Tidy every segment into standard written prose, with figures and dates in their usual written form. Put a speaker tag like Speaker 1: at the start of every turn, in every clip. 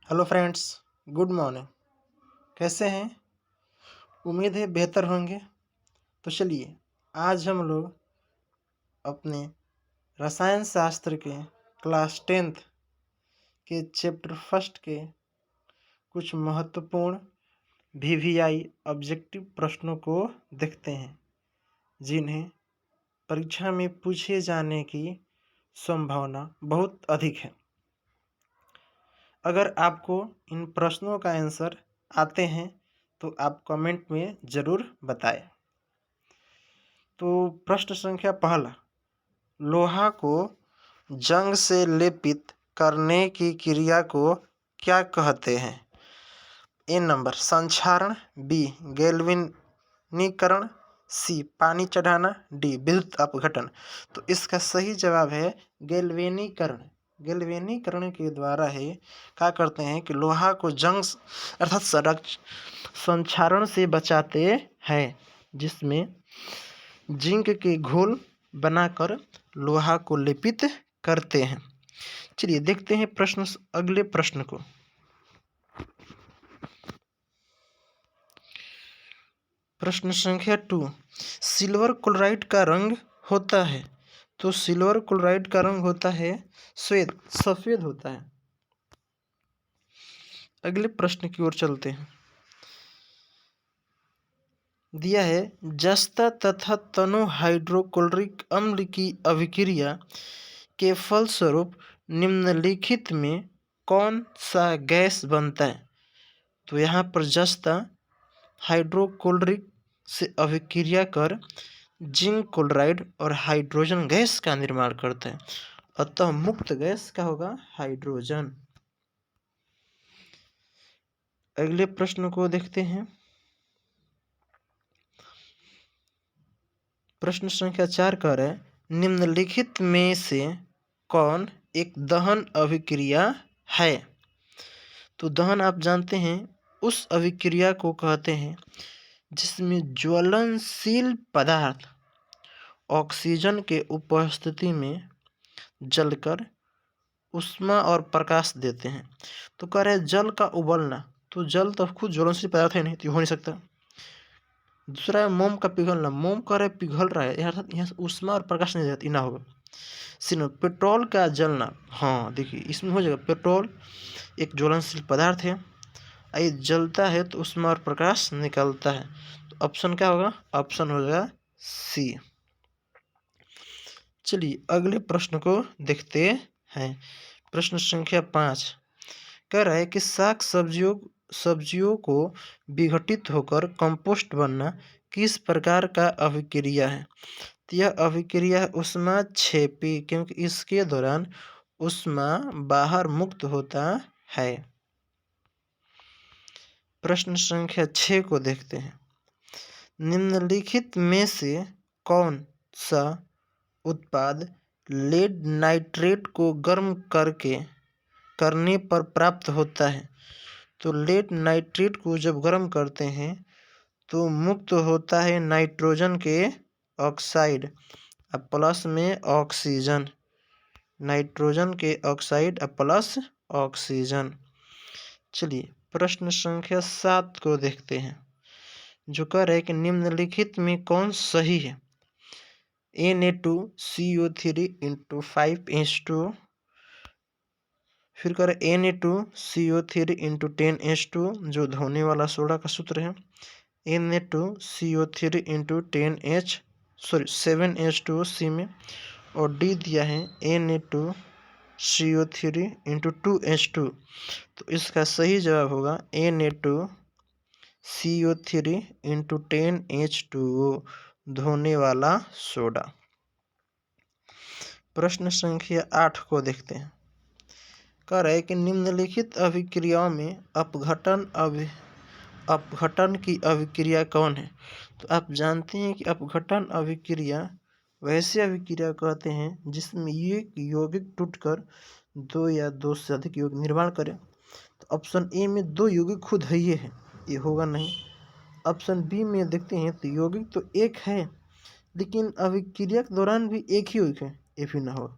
Speaker 1: Hello friends, good morning. कैसे हैं? उम्मीद है बेहतर होंगे। तो चलिए, आज हम लोग अपने रसायन शास्त्र के क्लास 10th के चैप्टर फर्स्ट के कुछ महत्वपूर्ण वीवीआई ऑब्जेक्टिव प्रश्नों को देखते हैं, जिन्हें परीक्षा में पूछे जाने की संभावना बहुत अधिक है। अगर आपको इन प्रश्नों का आंसर आते हैं तो आप कमेंट में ज़रूर बताएं। तो प्रश्न संख्या पहला, लोहा को जंग से लेपित करने की क्रिया को क्या कहते हैं? ए नंबर संक्षारण, बी गैल्वेनीकरण, सी पानी चढ़ाना, डी विद्युत अपघटन। तो इसका सही जवाब है गैल्वेनीकरण। गैल्वेनीकरण के द्वारा ही क्या करते हैं कि लोहा को जंग अर्थात संक्षारण से बचाते हैं, जिसमें जिंक के घोल बनाकर लोहा को लेपित करते हैं। चलिए देखते हैं अगले प्रश्न को। प्रश्न संख्या 2, सिल्वर क्लोराइड का रंग होता है। तो सिल्वर क्लोराइड का रंग होता है सफेद होता है। अगले प्रश्न की ओर चलते हैं। दिया है जस्ता तथा तनु हाइड्रोक्लोरिक अम्ल की अभिक्रिया के फलस्वरूप निम्नलिखित में कौन सा गैस बनता है? तो यहाँ पर जस्ता हाइड्रोक्लोरिक से अभिक्रिया कर जिंक क्लोराइड और हाइड्रोजन गैस का निर्माण करता है, अतः मुक्त गैस का होगा हाइड्रोजन। अगले प्रश्न को देखते हैं। प्रश्न संख्या 4 कह रहा है निम्नलिखित में से कौन एक दहन अभिक्रिया है? तो दहन आप जानते हैं उस अभिक्रिया को कहते हैं जिसमें ज्वलनशील पदार्थ ऑक्सीजन के उपस्थिति में जलकर ऊष्मा और प्रकाश देते हैं। तो कह रहे जल का उबलना, तो जल तो खुद ज्वलनशील पदार्थ है नहीं, तो हो नहीं सकता। दूसरा है मोम का पिघलना, मोम कह रहे पिघल रहा है, यहाँ से ऊष्मा और प्रकाश नहीं देती ना होगा। सिनो पेट्रोल का जलना, हाँ देखिए इसमें हो जाएगा, पेट्रोल एक ज्वलनशील पदार्थ है, ये जलता है तो ऊष्मा और प्रकाश निकलता है। तो ऑप्शन क्या होगा? ऑप्शन हो जाएगा सी। चलिए अगले प्रश्न को देखते हैं। प्रश्न संख्या 5 कह रहा है कि साग सब्जियों को विघटित होकर कंपोस्ट बनना किस प्रकार का अभिक्रिया है? तो यह अभिक्रिया है ऊष्माक्षेपी, क्योंकि इसके दौरान ऊष्मा बाहर मुक्त होता है। प्रश्न संख्या 6 को देखते हैं। निम्नलिखित में से कौन सा उत्पाद लेड नाइट्रेट को गर्म करने पर प्राप्त होता है? तो लेड नाइट्रेट को जब गर्म करते हैं तो मुक्त होता है नाइट्रोजन के ऑक्साइड प्लस में ऑक्सीजन, नाइट्रोजन के ऑक्साइड प्लस ऑक्सीजन। चलिए प्रश्न संख्या 7 को देखते हैं, जो कह रहे हैं कि निम्नलिखित में कौन सही है? Na2CO3 इंटू 5H2, फिर करें Na2CO3 इंटू 10H2 जो धोने वाला सोडा का सूत्र है, Na2CO3 इंटू 7H2O में, और डी दिया है Na2CO3 इंटू 2H2। तो इसका सही जवाब होगा Na2CO3 इंटू 10H2O धोने वाला सोडा। प्रश्न संख्या 8 को देखते हैं। कह रहे कि निम्नलिखित अभिक्रियाओं में अपघटन की अभिक्रिया कौन है? तो आप जानते हैं कि अपघटन अभिक्रिया वैसे अभिक्रिया कहते हैं जिसमें एक यौगिक टूटकर दो या दो से अधिक यौगिक निर्माण करे। तो ऑप्शन ए में दो यौगिक खुद है, ये होगा नहीं। ऑप्शन बी में देखते हैं तो यौगिक तो एक है लेकिन अभिक्रिया के दौरान भी एक ही यौगिक है, ये भी ना हो।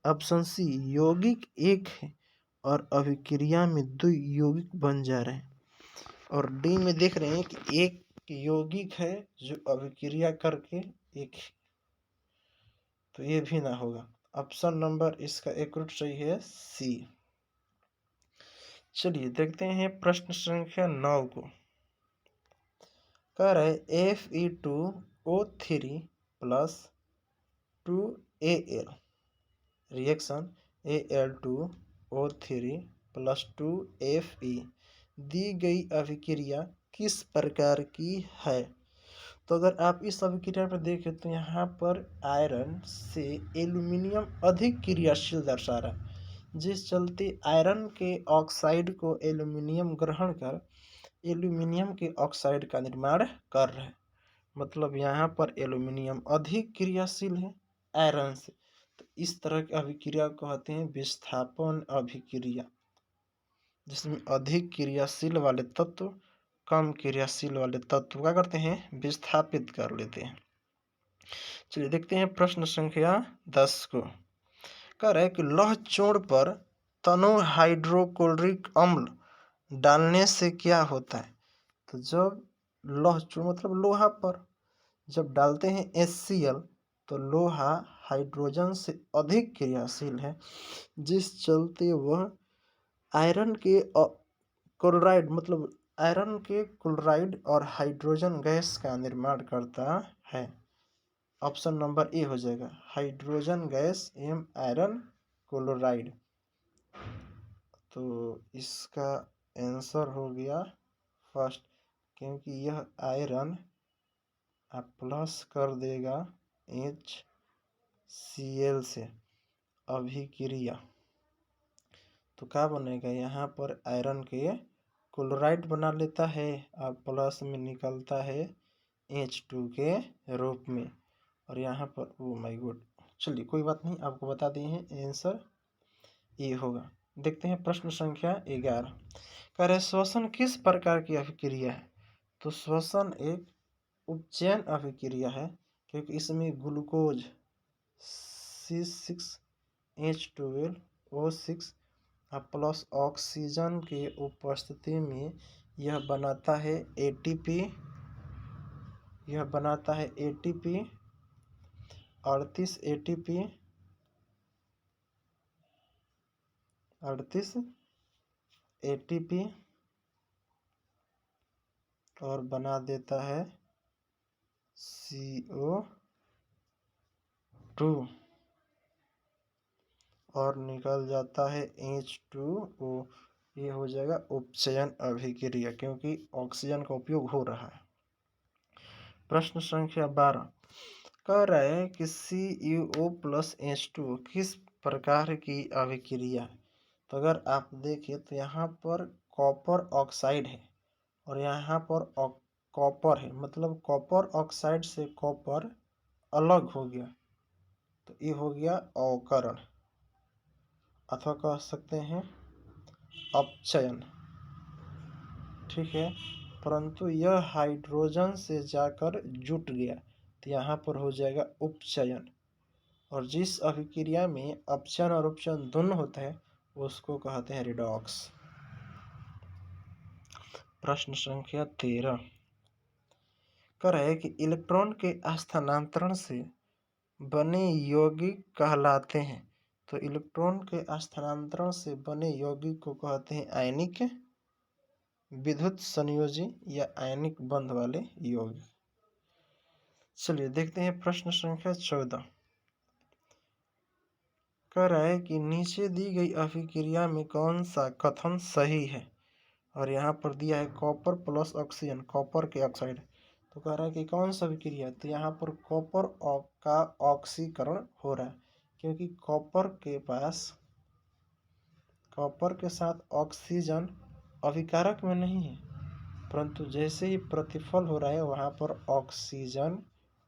Speaker 1: ऑप्शन सी यौगिक एक है और अभिक्रिया में 2 यौगिक बन जा रहे हैं। और डी में देख रहे हैं कि एक यौगिक है जो अभिक्रिया करके एक, तो ये भी ना होगा। ऑप्शन नंबर इसका एक्यूरेट सही है सी। चलिए देखते हैं प्रश्न संख्या 9 को। कह रहे Fe2O3 plus 2Al reaction Al2O3 plus 2Fe दी गई अभिक्रिया किस प्रकार की है। तो अगर आप इस अभिक्रिया पर देखें तो यहाँ पर आयरन से एल्यूमिनियम अधिक क्रियाशील दर्शा रहा है, जिस चलते आयरन के ऑक्साइड को एल्यूमिनियम ग्रहण कर एल्यूमिनियम के ऑक्साइड का निर्माण कर रहे हैं। मतलब यहाँ पर एल्यूमिनियम अधिक क्रियाशील है आयरन से, तो इस तरह की अभिक्रिया को कहते हैं विस्थापन अभिक्रिया, जिसमें अधिक क्रियाशील वाले तत्व कम क्रियाशील वाले तत्व क्या करते हैं, विस्थापित कर लेते हैं। चलिए देखते हैं प्रश्न संख्या 10 को। कह रहे हैं कि लौह चूर्ण पर तनु हाइड्रोक्लोरिक अम्ल डालने से क्या होता है। तो जब लौह चूर्ण मतलब लोहा पर जब डालते हैं HCl, तो लोहा हाइड्रोजन से अधिक क्रियाशील है, जिस चलते वह आयरन के क्लोराइड मतलब आयरन के क्लोराइड और हाइड्रोजन गैस का निर्माण करता है। ऑप्शन नंबर ए हो जाएगा, हाइड्रोजन गैस एवं आयरन क्लोराइड। तो इसका आंसर हो गया फर्स्ट, क्योंकि यह आयरन आप प्लस कर देगा HCl से अभिक्रिया, तो क्या बनेगा, यहाँ पर आयरन के क्लोराइड बना लेता है और प्लस में निकलता है H2 के रूप में, और यहाँ पर ओ माय गॉड, चलिए कोई बात नहीं, आपको बता दिए हैं आंसर ये होगा। देखते हैं प्रश्न संख्या 11। कह रहे श्वसन किस प्रकार की अभिक्रिया है। तो श्वसन एक उपचयन अभिक्रिया है, क्योंकि इसमें ग्लूकोज C6H12O6 प्लस ऑक्सीजन के उपस्थिति में यह बनाता है ATP, 38 ATP और बना देता है CO2 और निकल जाता है H2O। ये हो जाएगा उपचयन अभिक्रिया, क्योंकि ऑक्सीजन का उपयोग हो रहा है। प्रश्न संख्या 12 कह रहे हैं कि CuO प्लस H2O किस प्रकार की अभिक्रिया है। तो अगर आप देखें तो यहाँ पर कॉपर ऑक्साइड है और यहाँ पर कॉपर है, मतलब कॉपर ऑक्साइड से कॉपर अलग हो गया, तो ये हो गया अवकरण, अथवा कह सकते हैं अपचयन, ठीक है। परंतु यह हाइड्रोजन से जाकर जुट गया, तो यहाँ पर हो जाएगा उपचयन, और जिस अभिक्रिया में अपचयन और उपचयन दोनों होता है उसको कहते हैं रिडॉक्स। प्रश्न संख्या 13 कह रहे हैं कि इलेक्ट्रॉन के स्थानांतरण से बने यौगिक कहलाते हैं। तो इलेक्ट्रॉन के स्थानांतरण से बने यौगिक को कहते हैं आयनिक, विद्युत संयोजी या आयनिक बंध वाले यौगिक। चलिए देखते हैं प्रश्न संख्या 14। कह रहा है कि नीचे दी गई अभिक्रिया में कौन सा कथन सही है। और यहाँ पर दिया है कॉपर प्लस ऑक्सीजन, कॉपर के ऑक्साइड, तो कह रहा है कि कौन सा अभिक्रिया, तो यहाँ पर कॉपर का ऑक्सीकरण हो रहा है, क्योंकि कॉपर के साथ ऑक्सीजन अभिकारक में नहीं है, परंतु जैसे ही प्रतिफल हो रहा है वहाँ पर ऑक्सीजन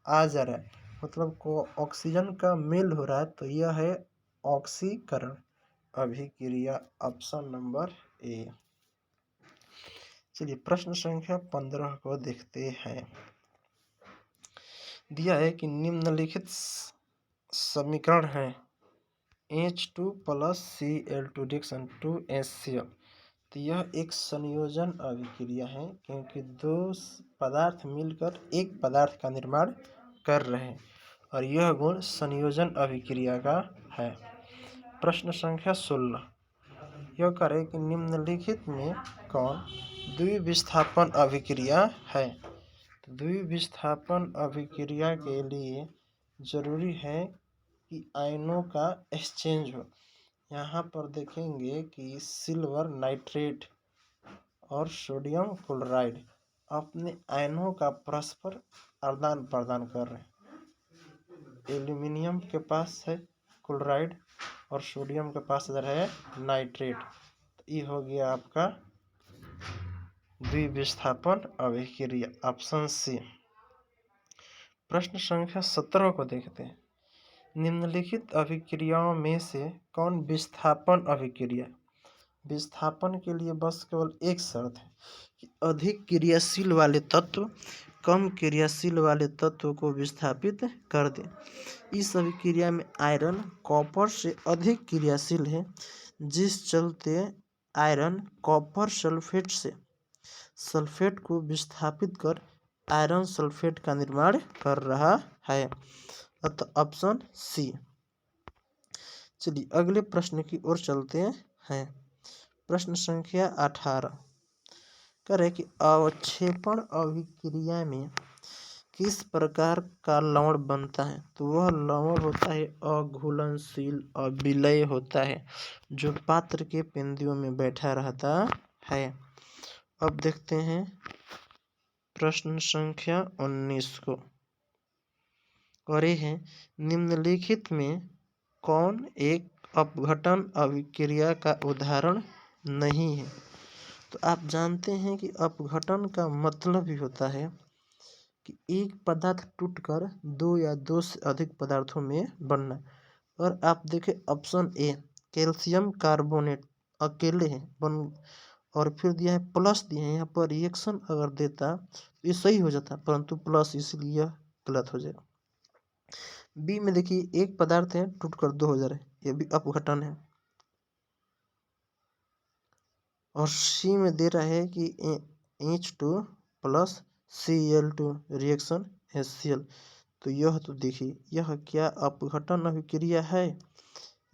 Speaker 1: आ जा रहा है, मतलब को ऑक्सीजन का मेल हो रहा है, तो यह है ऑक्सीकरण अभिक्रिया। Option number A. चलिए प्रश्न संख्या 15 को देखते हैं। दिया है कि निम्नलिखित समीकरण है H2 plus Cl2 reaction 2HCl। तो यह एक संयोजन अभिक्रिया है, क्योंकि दो पदार्थ मिलकर एक पदार्थ का निर्माण कर रहे हैं और यह गुण संयोजन अभिक्रिया का है। प्रश्न संख्या 16 यह करे कि निम्नलिखित में कौन द्विविस्थापन अभिक्रिया है। तो द्विविस्थापन अभिक्रिया के लिए जरूरी है कि आयनों का एक्सचेंज हो। यहाँ पर देखेंगे कि सिल्वर नाइट्रेट और सोडियम क्लोराइड अपने आयनों का परस्पर आदान प्रदान कर रहे हैं। एल्यूमिनियम के पास है क्लोराइड और सोडियम के पास इधर है नाइट्रेट। तो ये हो गया आपका द्विविस्थापन अभिक्रिया, ऑप्शन सी। प्रश्न संख्या 17 को देखते हैं। निम्नलिखित अभिक्रियाओं में से कौन विस्थापन अभिक्रिया। विस्थापन के लिए बस केवल एक शर्त है कि अधिक क्रियाशील वाले तत्व कम क्रियाशील वाले तत्व को विस्थापित कर दें। इस अभिक्रिया में आयरन कॉपर से अधिक क्रियाशील है, जिस चलते आयरन कॉपर सल्फेट से सल्फेट को विस्थापित कर आयरन सल्फेट का निर्माण कर रहा है, अतः ऑप्शन सी। चलिए अगले प्रश्न की ओर चलते हैं। प्रश्न संख्या 18 करे कि अवक्षेपण अभिक्रिया में किस प्रकार का लवण बनता है। तो वह लवण होता है अघुलनशील और विलय होता है, जो पात्र के बिंदुओं में बैठा रहता है। अब देखते हैं प्रश्न संख्या 19 को। और ये है निम्नलिखित में कौन एक अपघटन अभिक्रिया का उदाहरण नहीं है। तो आप जानते हैं कि अपघटन का मतलब ही होता है कि एक पदार्थ टूटकर दो या दो से अधिक पदार्थों में बनना। और आप देखें ऑप्शन ए कैल्शियम कार्बोनेट अकेले है बन, और फिर दिया है प्लस दिया है। यहाँ पर रिएक्शन अगर देता तो ये सही हो जाता, परंतु प्लस इसलिए गलत हो जाएगा। बी में देखिए एक पदार्थ है टूटकर दो हो जा रहे, ये भी अपघटन है। और सी में दे रहा है कि H2 plus Cl2 reaction HCl। तो यह तो देखिए यह क्या अपघटन अभिक्रिया है,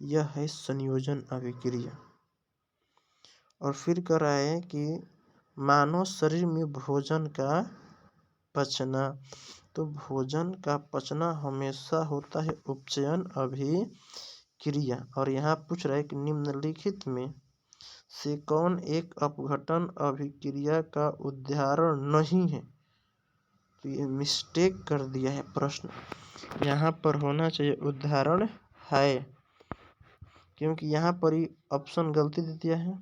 Speaker 1: यह है संयोजन अभिक्रिया। और फिर कह रहा है कि मानव शरीर में भोजन का पचना। तो भोजन का पचना हमेशा होता है उपचयन अभिक्रिया। और यहाँ पूछ रहा है कि निम्नलिखित में से कौन एक अपघटन अभिक्रिया का उदाहरण नहीं है। तो ये मिस्टेक कर दिया है प्रश्न, यहाँ पर होना चाहिए उदाहरण है, क्योंकि यहाँ पर ही ऑप्शन गलती दे दिया है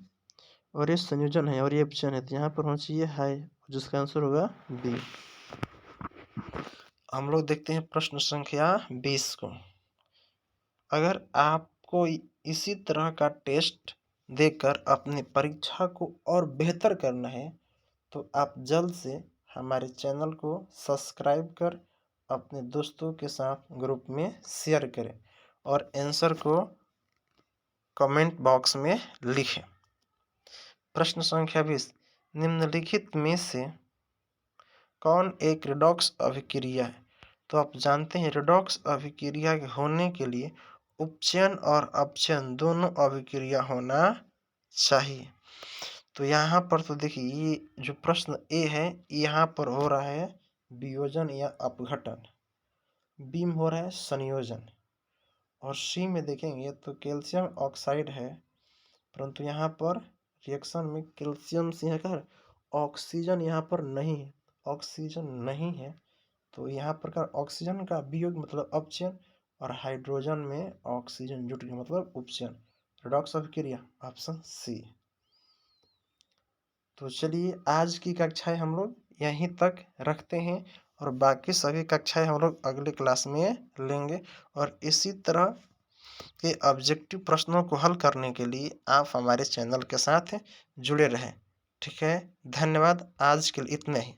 Speaker 1: और ये संयोजन है और ये ऑप्शन है, तो यहाँ पर होना चाहिए है, जिसका आंसर होगा बी। हम लोग देखते हैं प्रश्न संख्या 20 को। अगर आपको इसी तरह का टेस्ट देकर अपनी परीक्षा को और बेहतर करना है तो आप जल्द से हमारे चैनल को सब्सक्राइब कर अपने दोस्तों के साथ ग्रुप में शेयर करें और आंसर को कमेंट बॉक्स में लिखें। प्रश्न संख्या 20 निम्नलिखित में से कौन एक रेडॉक्स अभिक्रिया है। तो आप जानते हैं रेडॉक्स अभिक्रिया होने के लिए उपचयन और अपचयन दोनों अभिक्रिया होना चाहिए। तो यहाँ पर तो देखिए ये जो प्रश्न ए है यहाँ पर हो रहा है वियोजन या अपघटन, बी में हो रहा है संयोजन, और सी में देखेंगे तो कैल्शियम ऑक्साइड है, परंतु यहाँ पर रिएक्शन में कैल्शियम से यहाँ ऑक्सीजन यहाँ पर नहीं है, ऑक्सीजन नहीं है। तो यहाँ पर ऑक्सीजन का वियोग मतलब अपचयन और हाइड्रोजन में ऑक्सीजन जुट गया मतलब उपचयन, रेडॉक्स अभिक्रिया, ऑप्शन सी। तो चलिए आज की कक्षाएं हम लोग यहीं तक रखते हैं और बाकी सभी कक्षाएं हम लोग अगले क्लास में लेंगे। और इसी तरह के ऑब्जेक्टिव प्रश्नों को हल करने के लिए आप हमारे चैनल के साथ जुड़े रहें। ठीक है, धन्यवाद। आज के लिए इतना ही।